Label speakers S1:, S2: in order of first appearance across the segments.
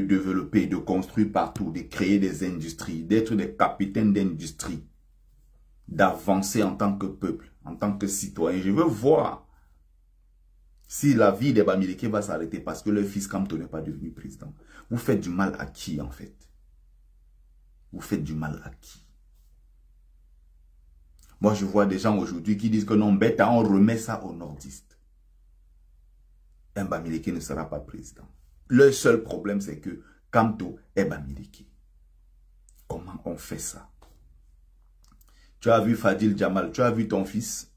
S1: développer, de construire partout, de créer des industries, d'être des capitaines d'industrie, d'avancer en tant que peuple, en tant que citoyen. Je veux voir si la vie des Bamileke va s'arrêter parce que leur fils Kamto n'est pas devenu président. Vous faites du mal à qui en fait? Vous faites du mal à qui? Moi je vois des gens aujourd'hui qui disent que non, bêta, on remet ça aux nordistes. Un Bamileke ne sera pas président. Le seul problème c'est que Kamto est Bamileke. Comment on fait ça? Tu as vu Fadil Jamal, tu as vu ton fils?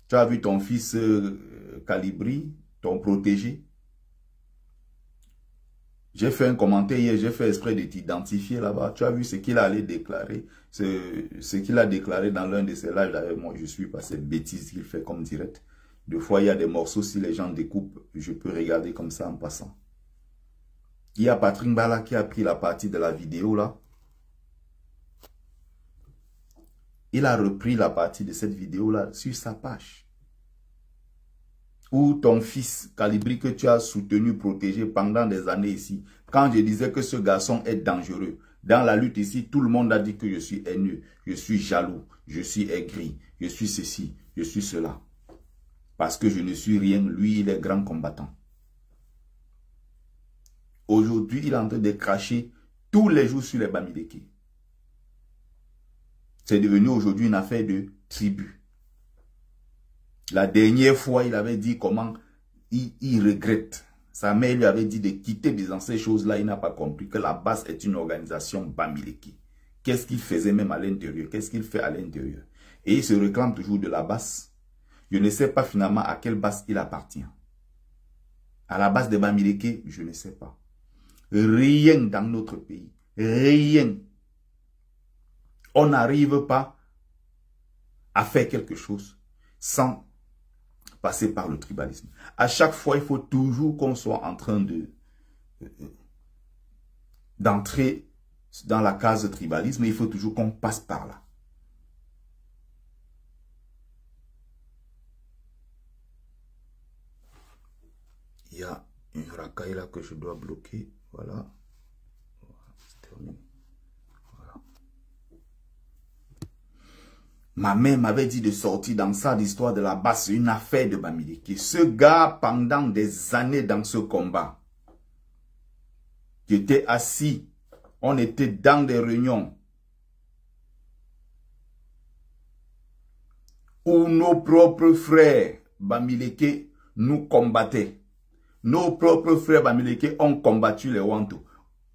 S1: Tu as vu ton fils Calibri, ton protégé? J'ai fait un commentaire hier, j'ai fait exprès de t'identifier là-bas. Tu as vu ce qu'il allait déclarer, ce qu'il a déclaré dans l'un de ses lives avec moi. Je suis passé bêtise qu'il fait comme direct. Des fois, il y a des morceaux, si les gens découpent, je peux regarder comme ça en passant. Il y a Patrick Mbala qui a pris la partie de la vidéo là. Il a repris la partie de cette vidéo-là sur sa page. Où ton fils, Calibri, que tu as soutenu, protégé pendant des années ici. Quand je disais que ce garçon est dangereux, dans la lutte ici, tout le monde a dit que je suis haineux, je suis jaloux, je suis aigri, je suis ceci, je suis cela. Parce que je ne suis rien, lui, il est grand combattant. Aujourd'hui, il est en train de cracher tous les jours sur les Bamileke. C'est devenu aujourd'hui une affaire de tribu. La dernière fois, il avait dit comment il regrette. Sa mère lui avait dit de quitter dans ces choses-là. Il n'a pas compris que la base est une organisation Bamileke. Qu'est-ce qu'il faisait même à l'intérieur? Qu'est-ce qu'il fait à l'intérieur? Et il se réclame toujours de la base. Je ne sais pas finalement à quelle base il appartient. À la base des Bamileke, je ne sais pas. Rien dans notre pays. Rien. On n'arrive pas à faire quelque chose sans passer par le tribalisme. À chaque fois, il faut toujours qu'on soit en train d'entrer dans la case tribalisme. Il faut toujours qu'on passe par là. Il y a une racaille là que je dois bloquer. Voilà. C'est terminé. Ma mère m'avait dit de sortir dans ça, l'histoire de la base, c'est une affaire de Bamileke. Ce gars, pendant des années dans ce combat, j'étais assis, on était dans des réunions où nos propres frères Bamileke nous combattaient. Nos propres frères Bamileke ont combattu les Wanto.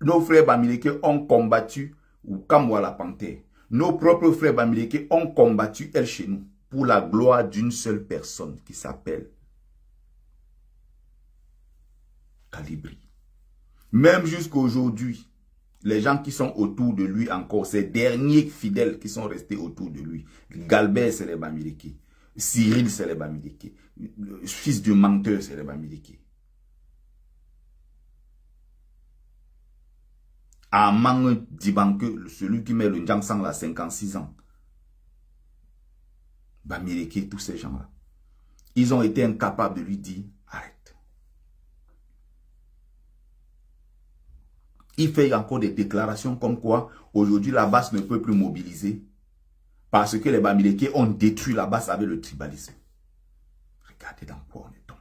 S1: Nos frères Bamileke ont combattu Kamwala Panthère. Nos propres frères Bamileke ont combattu El Chenou pour la gloire d'une seule personne qui s'appelle Calibri. Même jusqu'à aujourd'hui, les gens qui sont autour de lui encore, ces derniers fidèles qui sont restés autour de lui, Galbert c'est les Bamileke, Cyril c'est les Bamileke, le fils du menteur c'est les Bamileke. Amang Dibanke, celui qui met le Njangsang à 56 ans. Bamileke, tous ces gens-là. Ils ont été incapables de lui dire, arrête. Il fait encore des déclarations comme quoi, aujourd'hui, la base ne peut plus mobiliser parce que les Bamileke ont détruit la base avec le tribalisme. Regardez dans quoi on est tombé.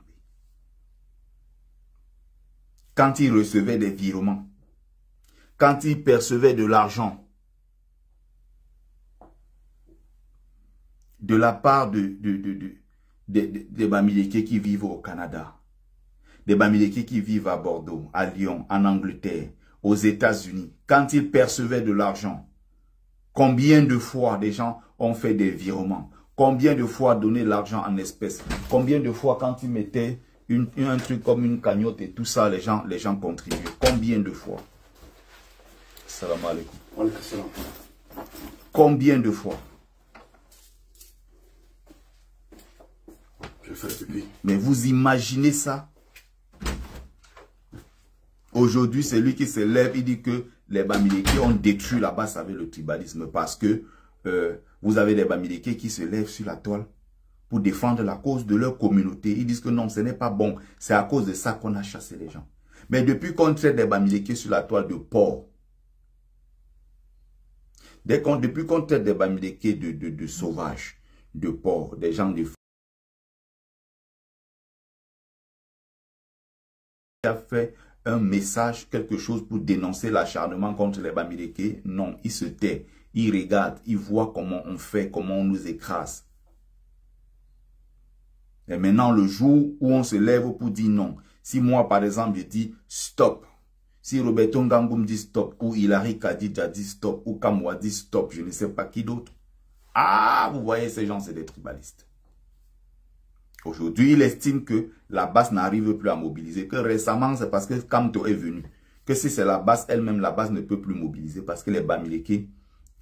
S1: Quand il recevait des virements, quand il percevait de l'argent de la part des Bamileke qui vivent au Canada, des Bamileke qui vivent à Bordeaux, à Lyon, en Angleterre, aux États-Unis, quand il percevait de l'argent, combien de fois des gens ont fait des virements, combien de fois donné l'argent en espèces, combien de fois quand il mettait un truc comme une cagnotte et tout ça, les gens contribuaient, combien de fois? Salam alaikum. Combien de fois? Je fais pipi. Mais vous imaginez ça? Aujourd'hui, c'est lui qui se lève, il dit que les Bamileke ont détruit la base avec le tribalisme parce que vous avez des Bamileke qui se lèvent sur la toile pour défendre la cause de leur communauté. Ils disent que non, ce n'est pas bon. C'est à cause de ça qu'on a chassé les gens. Mais depuis qu'on traite des Bamileke sur la toile de porc, depuis qu'on traite des Bamileke de sauvages, de porcs, des gens de... a fait un message, quelque chose pour dénoncer l'acharnement contre les Bamileke. Non, il se tait, il regarde, il voit comment on fait, comment on nous écrase. Et maintenant, le jour où on se lève pour dire non, si moi, par exemple, je dis stop, si Roberto Ngangoum dit stop, ou Hilary Kadidja dit stop, ou Kamwa dit stop, je ne sais pas qui d'autre. Ah, vous voyez, ces gens, c'est des tribalistes. Aujourd'hui, il estime que la base n'arrive plus à mobiliser, que récemment, c'est parce que Kamto est venu. Que si c'est la base elle-même, la base ne peut plus mobiliser parce que les Bamileke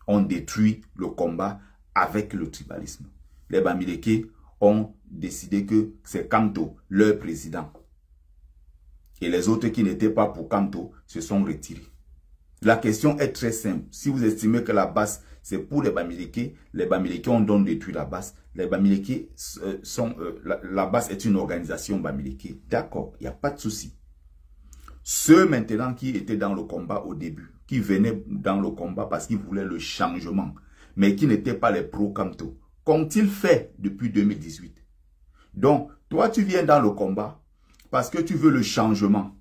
S1: ont détruit le combat avec le tribalisme. Les Bamileke ont décidé que c'est Kamto, leur président. Et les autres qui n'étaient pas pour Kamto se sont retirés. La question est très simple. Si vous estimez que la base, c'est pour les Bamileke ont donc détruit la base. Les Bamileke sont... la base est une organisation Bamileke. D'accord, il n'y a pas de souci. Ceux maintenant qui étaient dans le combat au début, qui venaient dans le combat parce qu'ils voulaient le changement, mais qui n'étaient pas les pro-Kamto, qu'ont-ils fait depuis 2018? Donc, toi, tu viens dans le combat parce que tu veux le changement.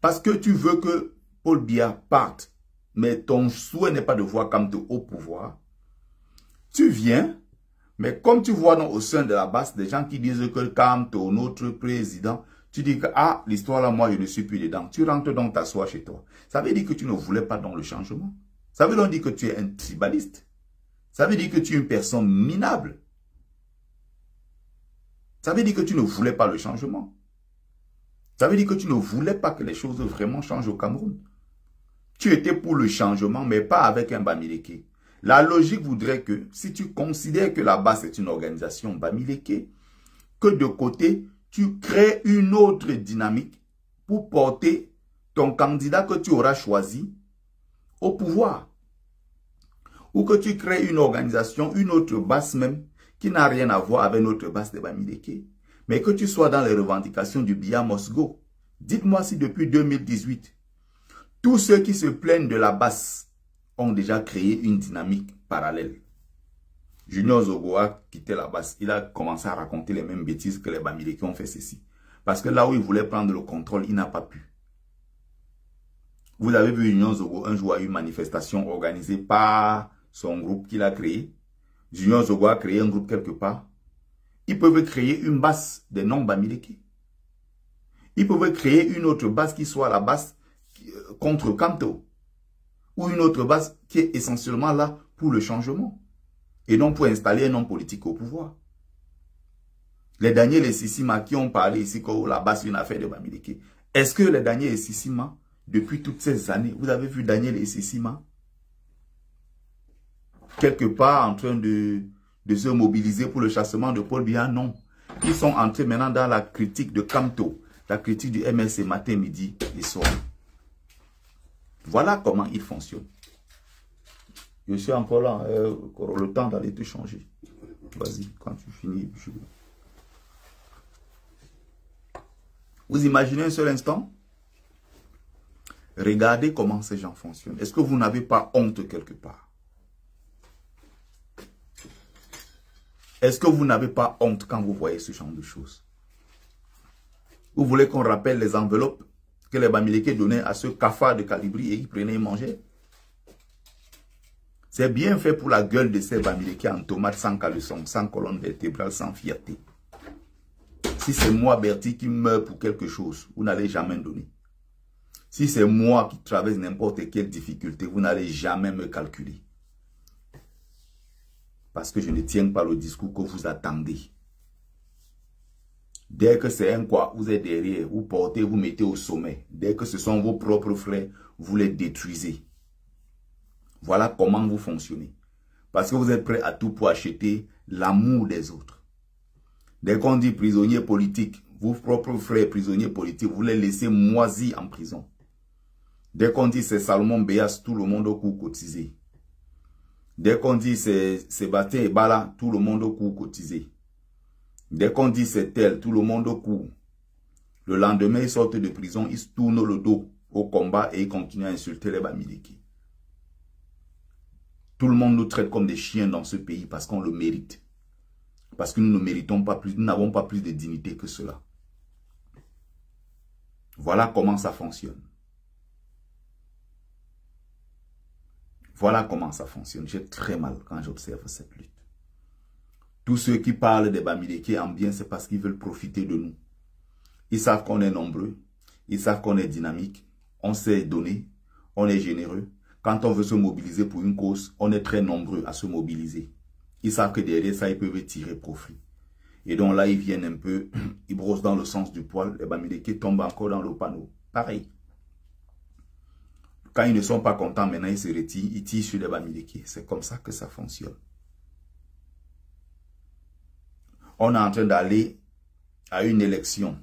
S1: Parce que tu veux que Paul Biya parte, mais ton souhait n'est pas de voir Kamto au pouvoir. Tu viens, mais comme tu vois au sein de la base des gens qui disent que Kamto, notre président, tu dis que ah, l'histoire là, moi je ne suis plus dedans. Tu rentres donc t'asseoir chez toi. Ça veut dire que tu ne voulais pas dans le changement. Ça veut donc dire que tu es un tribaliste. Ça veut dire que tu es une personne minable. Ça veut dire que tu ne voulais pas le changement. Ça veut dire que tu ne voulais pas que les choses vraiment changent au Cameroun. Tu étais pour le changement, mais pas avec un Bamileke. La logique voudrait que, si tu considères que la base est une organisation Bamileke, que de côté, tu crées une autre dynamique pour porter ton candidat que tu auras choisi au pouvoir. Ou que tu crées une organisation, une autre base même, qui n'a rien à voir avec notre base de Bamileke, mais que tu sois dans les revendications du Biya Mosgo. Dites-moi si depuis 2018, tous ceux qui se plaignent de la base ont déjà créé une dynamique parallèle. Junior Zogo a quitté la base. Il a commencé à raconter les mêmes bêtises que les Bamileke ont fait ceci. Parce que là où il voulait prendre le contrôle, il n'a pas pu. Vous avez vu Junior Zogo un jour à une manifestation organisée par son groupe qu'il a créé. Junior Zogo a créé un groupe quelque part. Ils peuvent créer une base des non-Bamileke. Ils peuvent créer une autre base qui soit la base contre Kamto. Ou une autre base qui est essentiellement là pour le changement. Et non pour installer un homme politique au pouvoir. Les Daniel et Sissima qui ont parlé ici que la base est une affaire de Bamileke. Est-ce que les Daniel et Sissima, depuis toutes ces années, vous avez vu Daniel et Sissima quelque part en train de se mobiliser pour le chassement de Paul Biya? Non. Ils sont entrés maintenant dans la critique de Kamto, la critique du MLC matin, midi et soir. Voilà comment il fonctionne. Je suis encore là, le temps d'aller te changer. Vas-y, quand tu finis. Vous imaginez un seul instant? Regardez comment ces gens fonctionnent. Est-ce que vous n'avez pas honte quelque part? Est-ce que vous n'avez pas honte quand vous voyez ce genre de choses? Vous voulez qu'on rappelle les enveloppes que les Bamileke donnaient à ce cafard de Calibri et ils prenaient et mangeaient? C'est bien fait pour la gueule de ces Bamileke en tomates, sans caleçon, sans colonne vertébrale, sans fierté. Si c'est moi, Bertie, qui meurs pour quelque chose, vous n'allez jamais me donner. Si c'est moi qui traverse n'importe quelle difficulté, vous n'allez jamais me calculer. Parce que je ne tiens pas le discours que vous attendez. Dès que c'est un quoi, vous êtes derrière, vous portez, vous mettez au sommet. Dès que ce sont vos propres frères, vous les détruisez. Voilà comment vous fonctionnez. Parce que vous êtes prêt à tout pour acheter l'amour des autres. Dès qu'on dit prisonnier politique, vos propres frères prisonniers politiques, vous les laissez moisis en prison. Dès qu'on dit c'est Salomon Béas, tout le monde au coup cotisé. Dès qu'on dit c'est Sébastien Ebala, tout le monde au coup cotisé. Dès qu'on dit c'est tel, tout le monde au coup. Le lendemain, ils sortent de prison, ils se tournent le dos au combat et ils continuent à insulter les Bamileke. Tout le monde nous traite comme des chiens dans ce pays parce qu'on le mérite. Parce que nous ne méritons pas plus, nous n'avons pas plus de dignité que cela. Voilà comment ça fonctionne. Voilà comment ça fonctionne. J'ai très mal quand j'observe cette lutte. Tous ceux qui parlent des Bamileke en bien, c'est parce qu'ils veulent profiter de nous. Ils savent qu'on est nombreux. Ils savent qu'on est dynamique. On sait donner. On est généreux. Quand on veut se mobiliser pour une cause, on est très nombreux à se mobiliser. Ils savent que derrière ça, ils peuvent tirer profit. Et donc là, ils viennent un peu, ils brossent dans le sens du poil. Les Bamileke tombent encore dans le panneau. Pareil. Quand ils ne sont pas contents, maintenant ils se retirent, ils tirent sur les Bamileke. C'est comme ça que ça fonctionne. On est en train d'aller à une élection.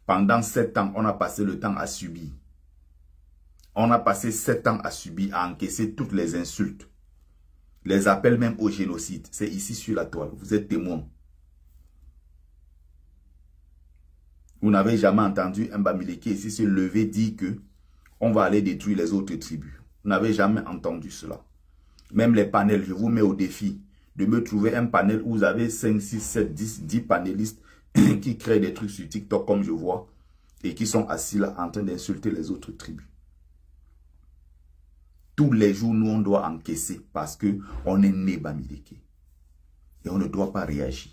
S1: Pendant 7 ans, on a passé le temps à subir. On a passé 7 ans à subir, à encaisser toutes les insultes. Les appels même au génocide. C'est ici sur la toile. Vous êtes témoins. Vous n'avez jamais entendu un Bamileke ici se lever dire que on va aller détruire les autres tribus. Vous n'avez jamais entendu cela. Même les panels, je vous mets au défi de me trouver un panel où vous avez 5, 6, 7, 10 panélistes qui créent des trucs sur TikTok comme je vois et qui sont assis là en train d'insulter les autres tribus. Tous les jours, nous, on doit encaisser parce qu'on est né Bamileke. Et on ne doit pas réagir.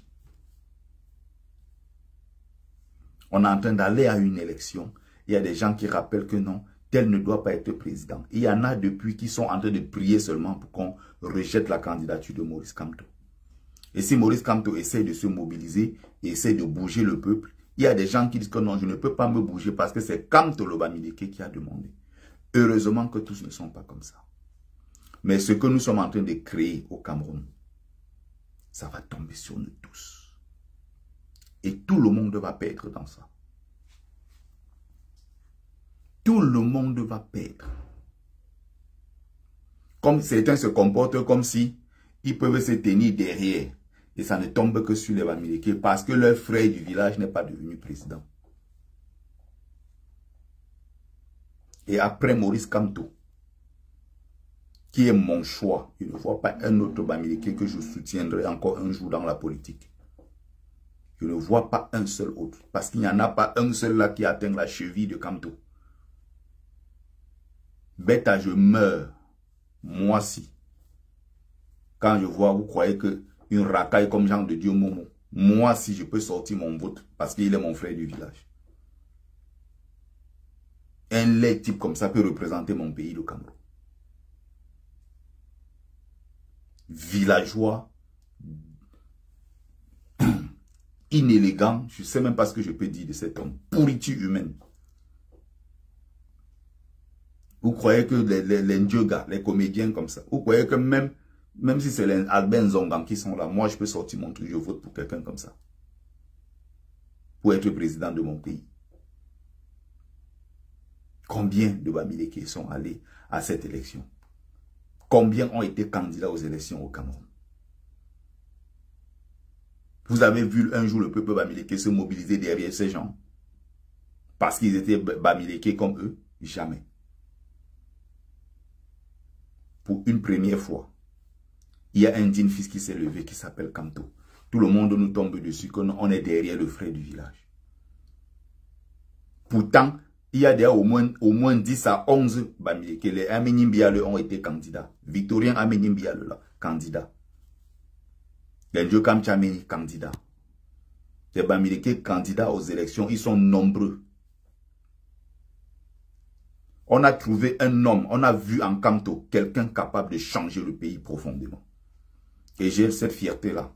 S1: On est en train d'aller à une élection. Il y a des gens qui rappellent que non, tel ne doit pas être président. Il y en a depuis qui sont en train de prier seulement pour qu'on rejette la candidature de Maurice Kamto. Et si Maurice Kamto essaie de se mobiliser, essaie de bouger le peuple, il y a des gens qui disent que non, je ne peux pas me bouger parce que c'est Kamto le Bamileke qui a demandé. Heureusement que tous ne sont pas comme ça. Mais ce que nous sommes en train de créer au Cameroun, ça va tomber sur nous tous. Et tout le monde va perdre dans ça. Tout le monde va perdre. Comme certains se comportent comme si ils peuvent se tenir derrière. Et ça ne tombe que sur les Bamileke parce que leur frère du village n'est pas devenu président. Et après Maurice Kamto, qui est mon choix, je ne vois pas un autre Bamileke que je soutiendrai encore un jour dans la politique. Je ne vois pas un seul autre. Parce qu'il n'y en a pas un seul là qui atteint la cheville de Kamto. Bêta, je meurs. Moi si. Quand je vois, vous croyez que une racaille comme Jean de Dieu Momo, moi si je peux sortir mon vote parce qu'il est mon frère du village. Un laid type comme ça peut représenter mon pays, le Cameroun. Villageois, inélégant, je ne sais même pas ce que je peux dire de cet homme. Pourriture humaine. Vous croyez que les Ndjoga, les comédiens comme ça, vous croyez que même si c'est les Albert Nzongan qui sont là, moi je peux sortir mon truc, je vote pour quelqu'un comme ça. Pour être président de mon pays. Combien de Bamileke sont allés à cette élection? Combien ont été candidats aux élections au Cameroun? Vous avez vu un jour le peuple Bamileke se mobiliser derrière ces gens? Parce qu'ils étaient Bamileke comme eux? Jamais. Pour une première fois, il y a un digne fils qui s'est levé qui s'appelle Kamto. Tout le monde nous tombe dessus qu'on est derrière le frère du village. Pourtant, il y a déjà au moins 10 à 11 Bamileke. Les Amenimbiale ont été candidats. Victorien Amenimbiale, là, candidat. Les Ndjokam Tchameni, candidat. Les Bamileke candidats aux élections, ils sont nombreux. On a trouvé un homme, on a vu en Kamto quelqu'un capable de changer le pays profondément. Et j'ai cette fierté-là.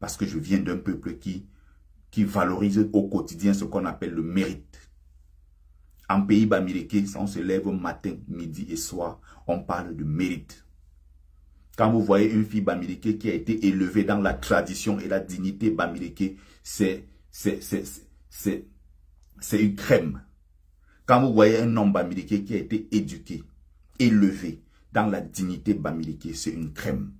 S1: Parce que je viens d'un peuple qui valorise au quotidien ce qu'on appelle le mérite. En pays Bamileke, on se lève matin, midi et soir, on parle de mérite. Quand vous voyez une fille Bamileke qui a été élevée dans la tradition et la dignité Bamileke, c'est une crème. Quand vous voyez un homme Bamileke qui a été éduqué, élevé dans la dignité Bamileke, c'est une crème.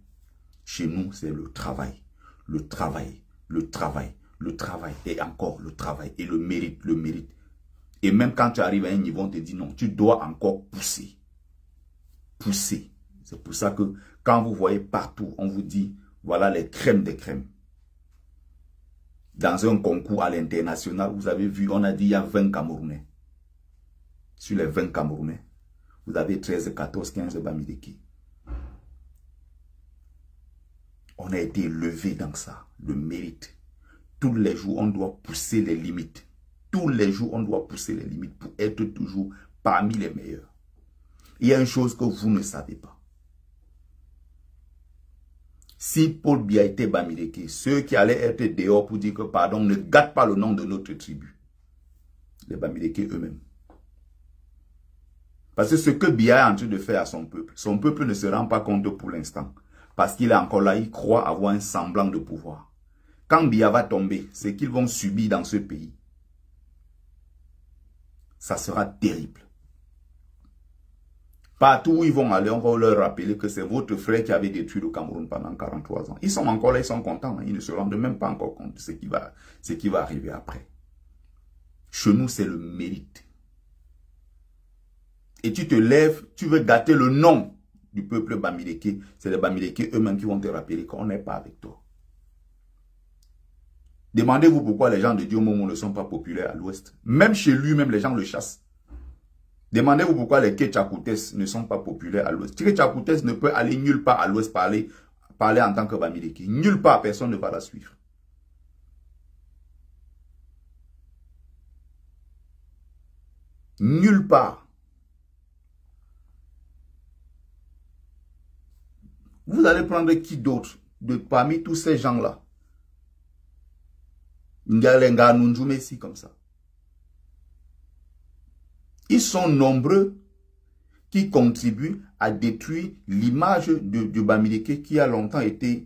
S1: Chez nous, c'est le travail, le travail, le travail, le travail, et encore le travail, et le mérite, le mérite. Et même quand tu arrives à un niveau, on te dit non, tu dois encore pousser. Pousser. C'est pour ça que quand vous voyez partout, on vous dit, voilà les crèmes des crèmes. Dans un concours à l'international, vous avez vu, on a dit il y a 20 Camerounais. Sur les 20 Camerounais, vous avez 13, 14, 15 Bamileke. On a été élevé dans ça, le mérite. Tous les jours, on doit pousser les limites. Tous les jours, on doit pousser les limites pour être toujours parmi les meilleurs. Il y a une chose que vous ne savez pas. Si Paul Biya était Bamileke, ceux qui allaient être dehors pour dire que pardon, ne gâte pas le nom de notre tribu. Les Bamileke eux-mêmes. Parce que ce que Biya est en train de faire à son peuple ne se rend pas compte pour l'instant. Parce qu'il est encore là, il croit avoir un semblant de pouvoir. Quand Biya va tomber, ce qu'ils vont subir dans ce pays, ça sera terrible. Partout où ils vont aller, on va leur rappeler que c'est votre frère qui avait détruit le Cameroun pendant 43 ans. Ils sont encore là, ils sont contents. Ils ne se rendent même pas encore compte de ce qui va arriver après. Chez nous, c'est le mérite. Et tu te lèves, tu veux gâter le nom du peuple Bamileke. C'est les Bamileke eux-mêmes qui vont te rappeler qu'on n'est pas avec toi. Demandez-vous pourquoi les gens de Dieu Momo ne sont pas populaires à l'ouest. Même chez lui, même les gens le chassent. Demandez-vous pourquoi les Ketchakoutes ne sont pas populaires à l'ouest. Ketchakoutes ne peut aller nulle part à l'ouest parler en tant que Bamileke. Nulle part, personne ne va la suivre. Nulle part. Vous allez prendre qui d'autre parmi tous ces gens-là? Ngalenga Nunjumesi comme ça. Ils sont nombreux qui contribuent à détruire l'image du Bamileke qui a longtemps été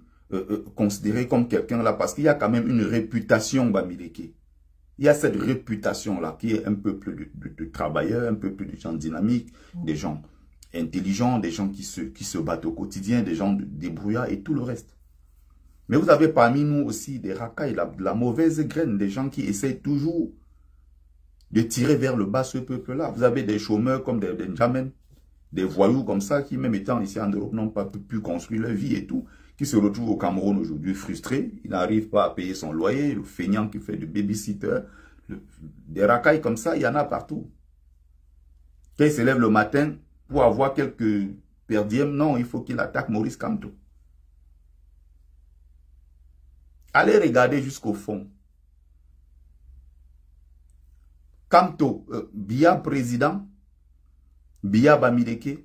S1: considéré comme quelqu'un là parce qu'il y a quand même une réputation Bamileke. Il y a cette réputation-là qui est un peuple de travailleurs, un peuple de gens dynamiques, des gens intelligents, des gens qui se battent au quotidien, des gens débrouillards et tout le reste. Mais vous avez parmi nous aussi des racailles, la mauvaise graine, des gens qui essayent toujours de tirer vers le bas ce peuple-là. Vous avez des chômeurs comme des N'Djamène, des voyous comme ça, qui même étant ici en Europe n'ont pas pu construire leur vie et tout, qui se retrouvent au Cameroun aujourd'hui frustrés, il n'arrive pas à payer son loyer, le feignant qui fait du babysitter, des racailles comme ça, il y en a partout. Quand il se lève le matin, pour avoir quelques perdièmes, non, il faut qu'il attaque Maurice Kamto. Allez regarder jusqu'au fond. Kamto, Biya président, Biya Bamileke,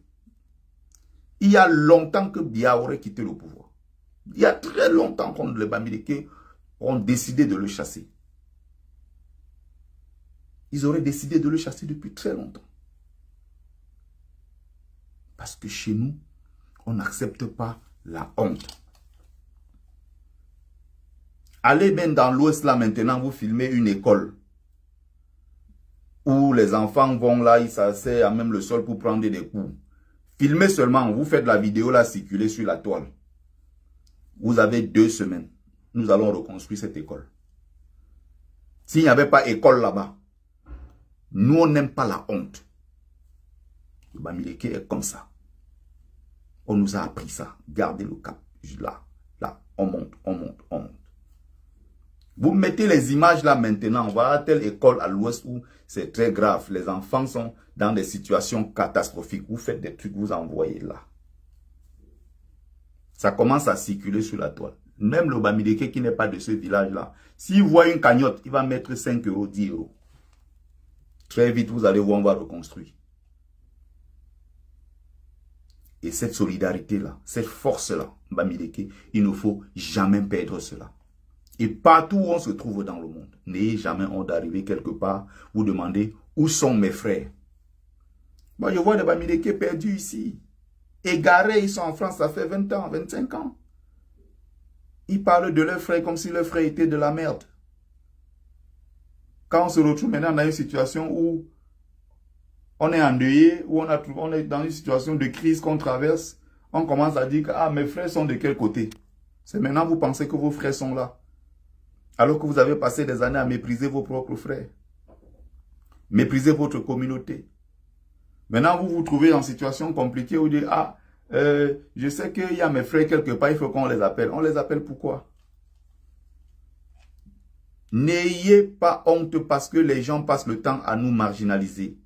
S1: il y a longtemps que Biya aurait quitté le pouvoir. Il y a très longtemps que les Bamileke ont décidé de le chasser. Ils auraient décidé de le chasser depuis très longtemps. Parce que chez nous, on n'accepte pas la honte. Allez bien dans l'ouest là maintenant, vous filmez une école. Où les enfants vont là, ils s'asseyent à même le sol pour prendre des cours. Filmez seulement, vous faites la vidéo là circuler sur la toile. Vous avez 2 semaines. Nous allons reconstruire cette école. S'il n'y avait pas école là-bas, nous on n'aime pas la honte. Le Bamileke est comme ça. On nous a appris ça. Gardez le cap. Là, on monte, on monte, on monte. Vous mettez les images là maintenant. Voilà telle école à l'ouest où c'est très grave. Les enfants sont dans des situations catastrophiques. Vous faites des trucs, vous envoyez là. Ça commence à circuler sur la toile. Même le Bamileke qui n'est pas de ce village-là, s'il voit une cagnotte, il va mettre 5 euros, 10 euros. Très vite, vous allez voir, on va reconstruire. Et cette solidarité-là, cette force-là, Bamileke, il ne faut jamais perdre cela. Et partout où on se trouve dans le monde, n'ayez jamais honte d'arriver quelque part, vous demandez où sont mes frères. Moi, je vois des Bamileke perdus ici. Égarés, ils sont en France, ça fait 20 ans, 25 ans. Ils parlent de leurs frères comme si leurs frères étaient de la merde. Quand on se retrouve maintenant dans une situation où on est endeuillé, où on est dans une situation de crise qu'on traverse, on commence à dire que ah, mes frères sont de quel côté? C'est maintenant que vous pensez que vos frères sont là. Alors que vous avez passé des années à mépriser vos propres frères. Mépriser votre communauté. Maintenant, vous vous trouvez en situation compliquée où vous dites, ah, je sais qu'il y a mes frères quelque part, il faut qu'on les appelle. On les appelle pourquoi? N'ayez pas honte parce que les gens passent le temps à nous marginaliser.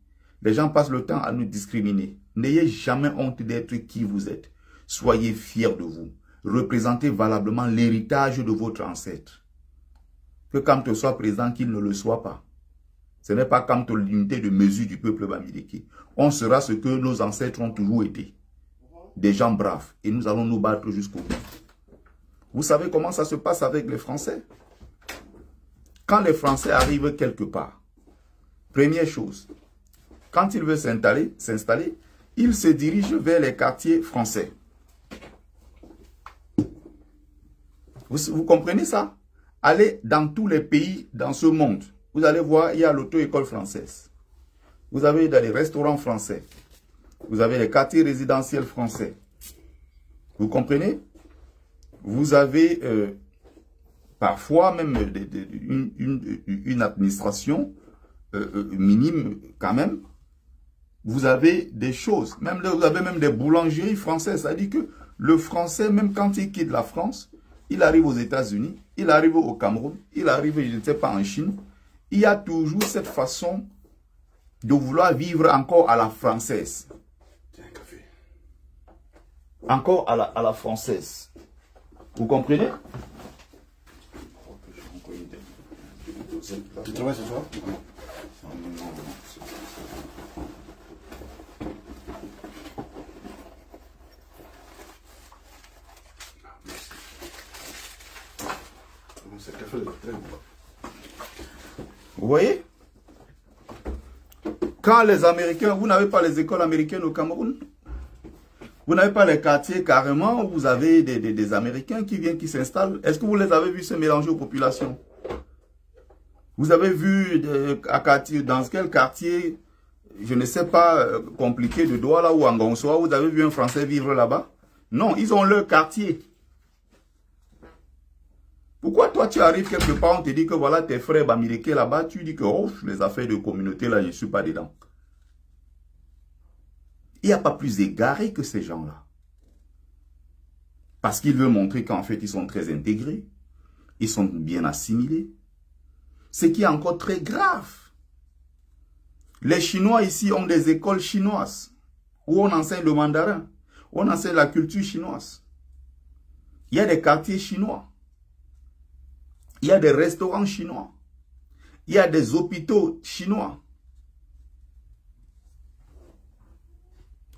S1: Les gens passent le temps à nous discriminer. N'ayez jamais honte d'être qui vous êtes. Soyez fiers de vous. Représentez valablement l'héritage de votre ancêtre. Que quand on soit présent, qu'il ne le soit pas. Ce n'est pas quant à l'unité de mesure du peuple bamileke. On sera ce que nos ancêtres ont toujours été. Des gens braves. Et nous allons nous battre jusqu'au bout. Vous savez comment ça se passe avec les Français? Quand les Français arrivent quelque part, première chose, quand ils veulent s'installer, ils se dirigent vers les quartiers français. Vous comprenez ça? Allez dans tous les pays dans ce monde. Vous allez voir, il y a l'auto-école française. Vous avez dans les restaurants français. Vous avez les quartiers résidentiels français. Vous comprenez? Vous avez parfois même une administration minime quand même. Vous avez des choses. Vous avez même des boulangeries françaises. C'est-à-dire que le français, même quand il quitte la France, il arrive aux États-Unis, il arrive au Cameroun, il arrive, je ne sais pas, en Chine. Il y a toujours cette façon de vouloir vivre encore à la française. Encore à la française. Vous comprenez?
S2: Tu travailles ce soir?
S1: Vous voyez? Quand les Américains, vous n'avez pas les écoles américaines au Cameroun? Vous n'avez pas les quartiers carrément où vous avez des Américains qui viennent, qui s'installent? Est-ce que vous les avez vus se mélanger aux populations? Vous avez vu dans quel quartier, je ne sais pas, compliqué de Douala ou en Gonsoa, vous avez vu un Français vivre là-bas? Non, ils ont leur quartier. Pourquoi toi tu arrives quelque part, on te dit que voilà tes frères bamileke là-bas, tu dis que oh, les affaires de communauté là, je ne suis pas dedans. Il n'y a pas plus égaré que ces gens-là. Parce qu'ils veulent montrer qu'en fait ils sont très intégrés, ils sont bien assimilés. Ce qui est encore très grave. Les Chinois ici ont des écoles chinoises où on enseigne le mandarin, où on enseigne la culture chinoise. Il y a des quartiers chinois. Il y a des restaurants chinois. Il y a des hôpitaux chinois.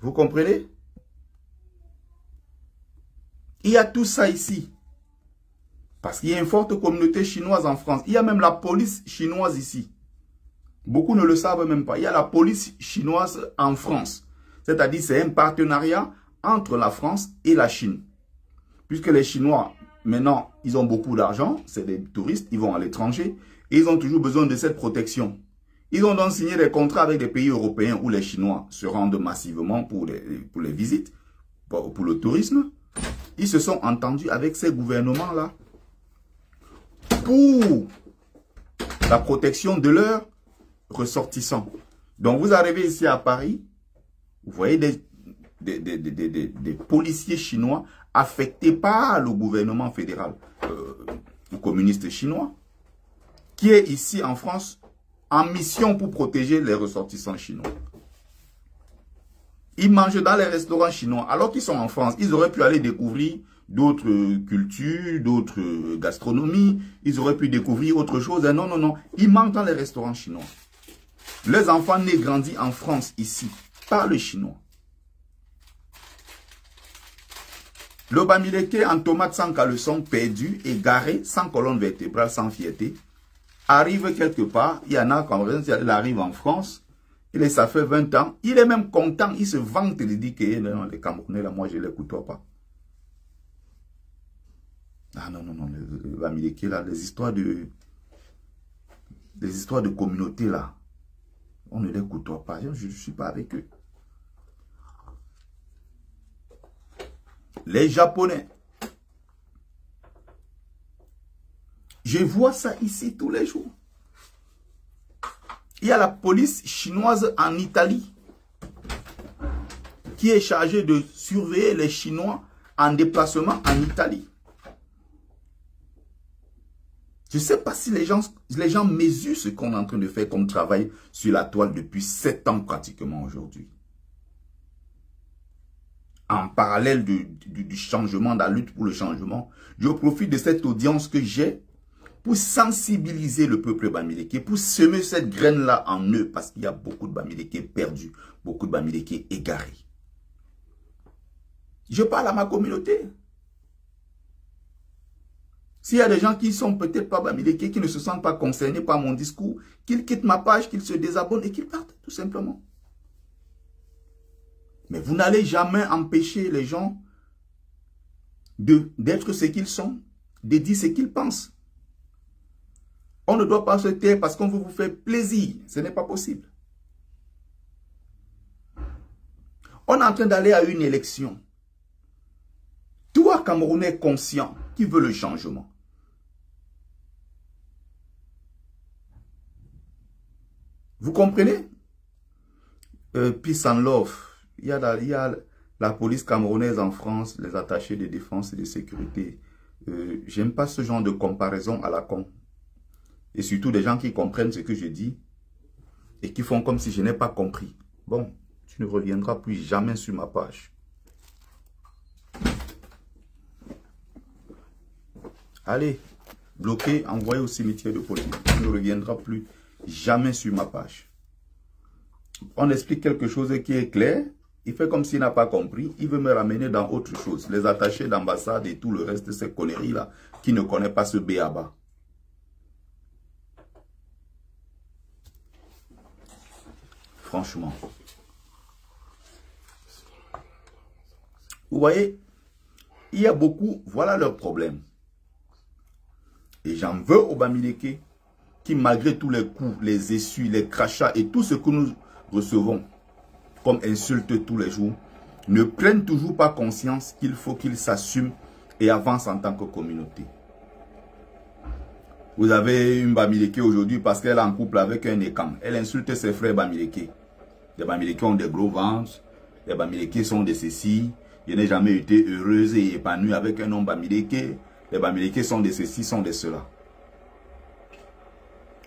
S1: Vous comprenez? Il y a tout ça ici. Parce qu'il y a une forte communauté chinoise en France. Il y a même la police chinoise ici. Beaucoup ne le savent même pas. Il y a la police chinoise en France. C'est-à-dire c'est un partenariat entre la France et la Chine. Puisque les Chinois, maintenant, ils ont beaucoup d'argent. C'est des touristes, ils vont à l'étranger. Et ils ont toujours besoin de cette protection. Ils ont donc signé des contrats avec des pays européens où les Chinois se rendent massivement pour les visites, pour le tourisme. Ils se sont entendus avec ces gouvernements-là pour la protection de leurs ressortissants. Donc vous arrivez ici à Paris, vous voyez des policiers chinois affectés par le gouvernement fédéral communiste chinois, qui est ici en France en mission pour protéger les ressortissants chinois. Ils mangent dans les restaurants chinois alors qu'ils sont en France. Ils auraient pu aller découvrir d'autres cultures, d'autres gastronomies. Ils auraient pu découvrir autre chose. Et non, non, non. Ils mangent dans les restaurants chinois. Les enfants nés grandis en France, ici, par le chinois. Le bamileke en tomate sans caleçon, perdu, égaré, sans colonne vertébrale, sans fierté, arrive quelque part. Il y en a quand il arrive en France. Ça fait 20 ans. Il est même content. Il se vante. Il dit que les Camerounais, là, moi, je ne les côtoie pas. Ah non, non, non. Le bamileke, là, les histoires de communauté, là, on ne les côtoie pas. Je ne suis pas avec eux. Les Japonais, Je vois ça ici tous les jours. Il y a la police chinoise en Italie qui est chargée de surveiller les Chinois en déplacement en Italie. Je ne sais pas si les gens mesurent ce qu'on est en train de faire comme travail sur la toile depuis 7 ans pratiquement aujourd'hui. En parallèle du changement, de la lutte pour le changement, je profite de cette audience que j'ai pour sensibiliser le peuple bamileke, pour semer cette graine-là en eux, parce qu'il y a beaucoup de bamileke perdus, beaucoup de bamileke égarés. Je parle à ma communauté. S'il y a des gens qui ne sont peut-être pas bamileke, qui ne se sentent pas concernés par mon discours, qu'ils quittent ma page, qu'ils se désabonnent et qu'ils partent, tout simplement. Mais vous n'allez jamais empêcher les gens d'être ce qu'ils sont, de dire ce qu'ils pensent. On ne doit pas se taire parce qu'on veut vous faire plaisir. Ce n'est pas possible. On est en train d'aller à une élection. Toi, Camerounais conscient, qui veut le changement. Vous comprenez? Peace and love. Il y a la police camerounaise en France, les attachés de défense et de sécurité. J'aime pas ce genre de comparaison à la con. Et surtout des gens qui comprennent ce que je dis et qui font comme si je n'ai pas compris. Bon, tu ne reviendras plus jamais sur ma page. Allez, bloquez, envoyez au cimetière de police. Tu ne reviendras plus jamais sur ma page. On explique quelque chose qui est clair. Il fait comme s'il n'a pas compris. Il veut me ramener dans autre chose. Les attachés d'ambassade et tout le reste de ces conneries-là qui ne connaissent pas ce béaba. Franchement. Vous voyez, il y a beaucoup, voilà leur problème. Et j'en veux aux bamileke qui, malgré tous les coups, les essuies, les crachats et tout ce que nous recevons comme insulte tous les jours, ne prennent toujours pas conscience qu'il faut qu'ils s'assument et avancent en tant que communauté. Vous avez une bamileke aujourd'hui parce qu'elle est en couple avec un écan. Elle insulte ses frères bamileke. Les bamileke ont des gros ventres. Les bamileke sont de ceci. Je n'ai jamais été heureuse et épanouie avec un homme bamileke. Les bamileke sont de ceci, sont de cela.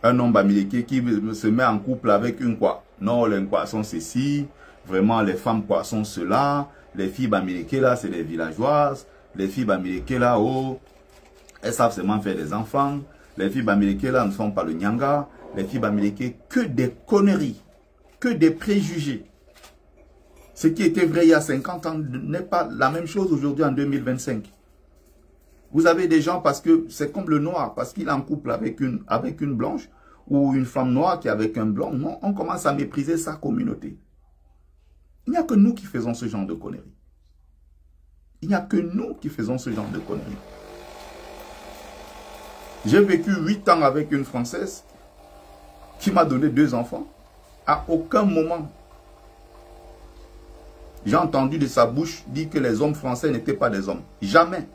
S1: Un homme bamileke qui se met en couple avec une quoi. Non, les quoi sont ceci. Vraiment, les femmes quoi sont cela. Les filles bamileke là, c'est des villageoises. Les filles bamileke là, oh, elles savent seulement faire des enfants. Les filles bamileke là ne font pas le nyanga. Les filles bamileke, que des conneries. Que des préjugés. Ce qui était vrai il y a 50 ans n'est pas la même chose aujourd'hui en 2025. Vous avez des gens parce que c'est comme le noir, parce qu'il est en couple avec une blanche ou une femme noire qui est avec un blanc. Non, on commence à mépriser sa communauté. Il n'y a que nous qui faisons ce genre de conneries. Il n'y a que nous qui faisons ce genre de conneries. J'ai vécu 8 ans avec une Française qui m'a donné 2 enfants. À aucun moment, j'ai entendu de sa bouche dire que les hommes français n'étaient pas des hommes. Jamais.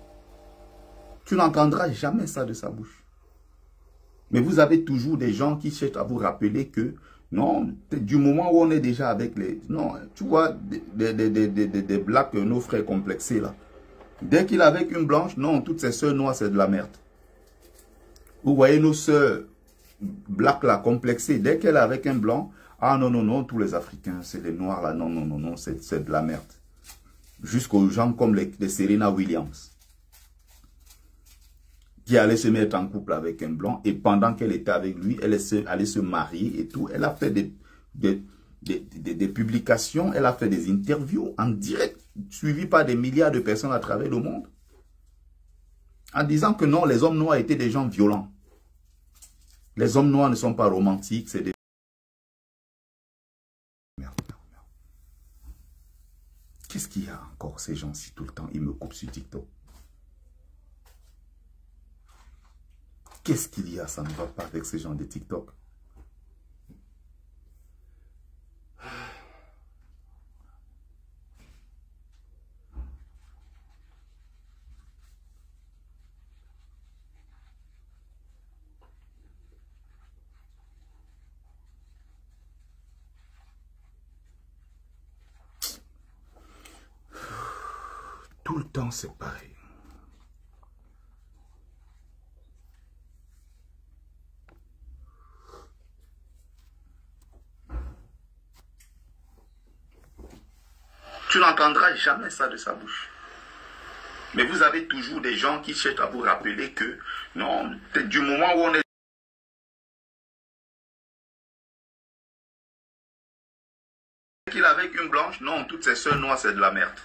S1: Tu n'entendras jamais ça de sa bouche. Mais vous avez toujours des gens qui cherchent à vous rappeler que, non, du moment où on est déjà avec les... Non, tu vois, des blacks, nos frères complexés là. Dès qu'il est avec une blanche, non, toutes ces sœurs noires, c'est de la merde. Vous voyez nos sœurs blacks là, complexées, dès qu'elle est avec un blanc, ah non, non, non, tous les Africains, c'est des noirs là, non, non, non, non, c'est de la merde. Jusqu'aux gens comme les Serena Williams, qui allait se mettre en couple avec un blanc, et pendant qu'elle était avec lui, elle allait se marier et tout. Elle a fait des publications, elle a fait des interviews en direct, suivies par des milliards de personnes à travers le monde, en disant que non, les hommes noirs étaient des gens violents. Les hommes noirs ne sont pas romantiques, c'est des... Qu'est-ce qu'il y a encore ces gens-ci tout le temps? Ils me coupent sur TikTok. Qu'est-ce qu'il y a? Ça ne va pas avec ces gens de TikTok. Tout le temps, c'est pareil. Tu n'entendras jamais ça de sa bouche. Mais vous avez toujours des gens qui cherchent à vous rappeler que, non, du moment où on est qu'il avec une blanche, non, toutes ces sœurs noires, c'est de la merde.